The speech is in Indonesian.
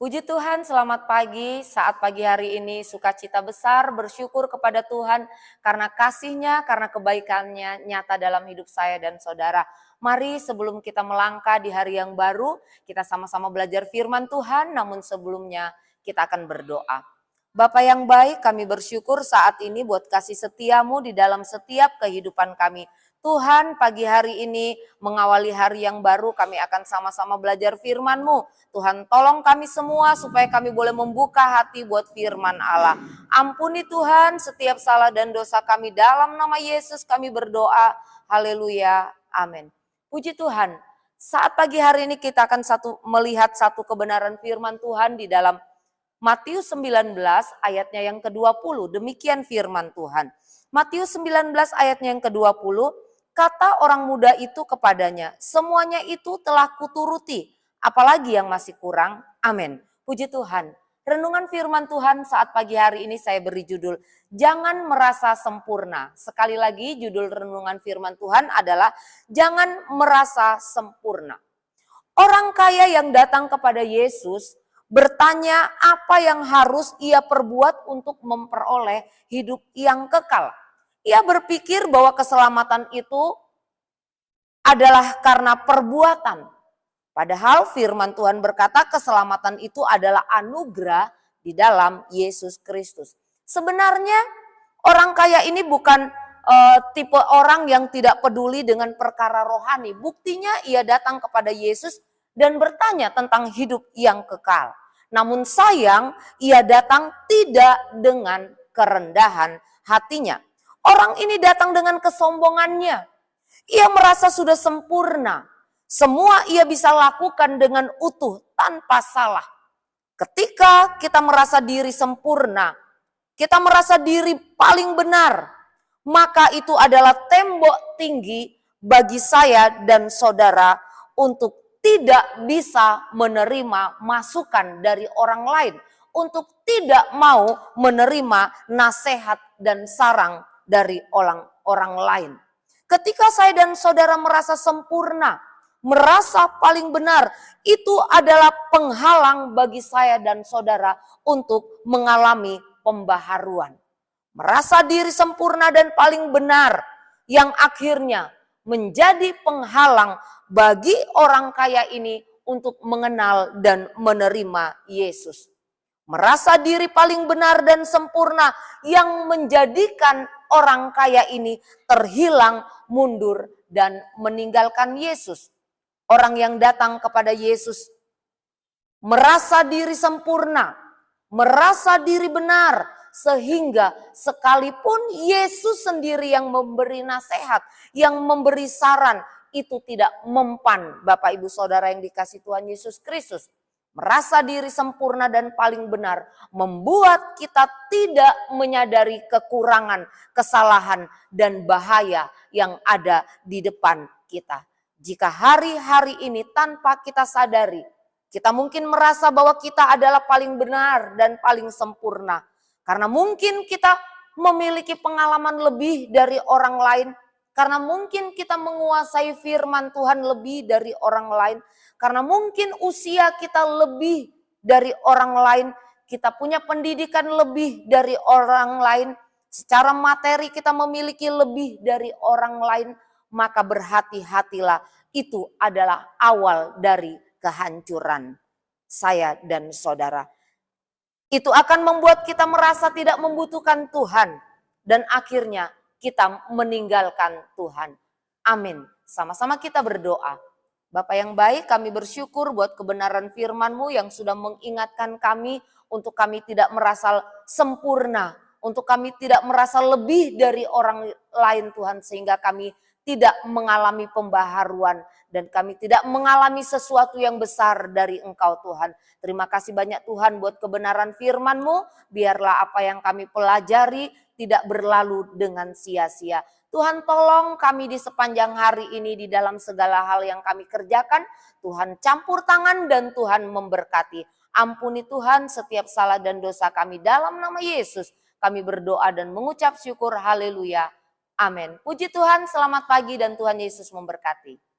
Puji Tuhan, selamat pagi. Saat pagi hari ini sukacita besar bersyukur kepada Tuhan karena kasih-Nya, karena kebaikan-Nya nyata dalam hidup saya dan saudara. Mari sebelum kita melangkah di hari yang baru, kita sama-sama belajar firman Tuhan, namun sebelumnya kita akan berdoa. Bapa yang baik, kami bersyukur saat ini buat kasih setia-Mu di dalam setiap kehidupan kami. Tuhan, pagi hari ini mengawali hari yang baru, kami akan sama-sama belajar firman-Mu. Tuhan, tolong kami semua supaya kami boleh membuka hati buat firman Allah. Ampuni Tuhan setiap salah dan dosa kami, dalam nama Yesus kami berdoa. Haleluya, amin. Puji Tuhan, saat pagi hari ini kita akan melihat satu kebenaran firman Tuhan di dalam Matius 19 ayatnya yang ke-20. Demikian firman Tuhan. Matius 19 ayatnya yang ke-20, kata orang muda itu kepadanya, semuanya itu telah kuturuti, apalagi yang masih kurang? Amin. Puji Tuhan. Renungan firman Tuhan saat pagi hari ini saya beri judul, jangan merasa sempurna. Sekali lagi judul renungan firman Tuhan adalah, jangan merasa sempurna. Orang kaya yang datang kepada Yesus bertanya apa yang harus ia perbuat untuk memperoleh hidup yang kekal. Ia berpikir bahwa keselamatan itu adalah karena perbuatan. Padahal firman Tuhan berkata keselamatan itu adalah anugerah di dalam Yesus Kristus. Sebenarnya orang kaya ini bukan tipe orang yang tidak peduli dengan perkara rohani. Buktinya ia datang kepada Yesus dan bertanya tentang hidup yang kekal. Namun sayang, ia datang tidak dengan kerendahan hatinya. Orang ini datang dengan kesombongannya. Ia merasa sudah sempurna. Semua ia bisa lakukan dengan utuh tanpa salah. Ketika kita merasa diri sempurna, kita merasa diri paling benar, maka itu adalah tembok tinggi bagi saya dan saudara untuk tidak bisa menerima masukan dari orang lain, untuk tidak mau menerima nasihat dan saran dari orang lain. Ketika saya dan saudara merasa sempurna, merasa paling benar, itu adalah penghalang bagi saya dan saudara untuk mengalami pembaharuan. Merasa diri sempurna dan paling benar yang akhirnya menjadi penghalang bagi orang kaya ini untuk mengenal dan menerima Yesus. Merasa diri paling benar dan sempurna yang menjadikan orang kaya ini terhilang, mundur, dan meninggalkan Yesus. Orang yang datang kepada Yesus merasa diri sempurna, merasa diri benar, sehingga sekalipun Yesus sendiri yang memberi nasihat, yang memberi saran, itu tidak mempan. Bapak Ibu Saudara yang dikasihi Tuhan Yesus Kristus, merasa diri sempurna dan paling benar membuat kita tidak menyadari kekurangan, kesalahan, dan bahaya yang ada di depan kita. Jika hari-hari ini tanpa kita sadari, kita mungkin merasa bahwa kita adalah paling benar dan paling sempurna. Karena mungkin kita memiliki pengalaman lebih dari orang lain. Karena mungkin kita menguasai firman Tuhan lebih dari orang lain. Karena mungkin usia kita lebih dari orang lain. Kita punya pendidikan lebih dari orang lain. Secara materi kita memiliki lebih dari orang lain. Maka berhati-hatilah, itu adalah awal dari kehancuran saya dan saudara. Itu akan membuat kita merasa tidak membutuhkan Tuhan. Dan akhirnya kita meninggalkan Tuhan. Amin. Sama-sama kita berdoa. Bapa yang baik, kami bersyukur buat kebenaran firman-Mu yang sudah mengingatkan kami untuk kami tidak merasa sempurna. Untuk kami tidak merasa lebih dari orang lain Tuhan, sehingga kami tidak mengalami pembaharuan dan kami tidak mengalami sesuatu yang besar dari Engkau Tuhan. Terima kasih banyak Tuhan buat kebenaran firman-Mu. Biarlah apa yang kami pelajari tidak berlalu dengan sia-sia. Tuhan tolong kami di sepanjang hari ini di dalam segala hal yang kami kerjakan. Tuhan campur tangan dan Tuhan memberkati. Ampuni Tuhan setiap salah dan dosa kami, dalam nama Yesus. Kami berdoa dan mengucap syukur. Haleluya. Amin. Puji Tuhan, selamat pagi dan Tuhan Yesus memberkati.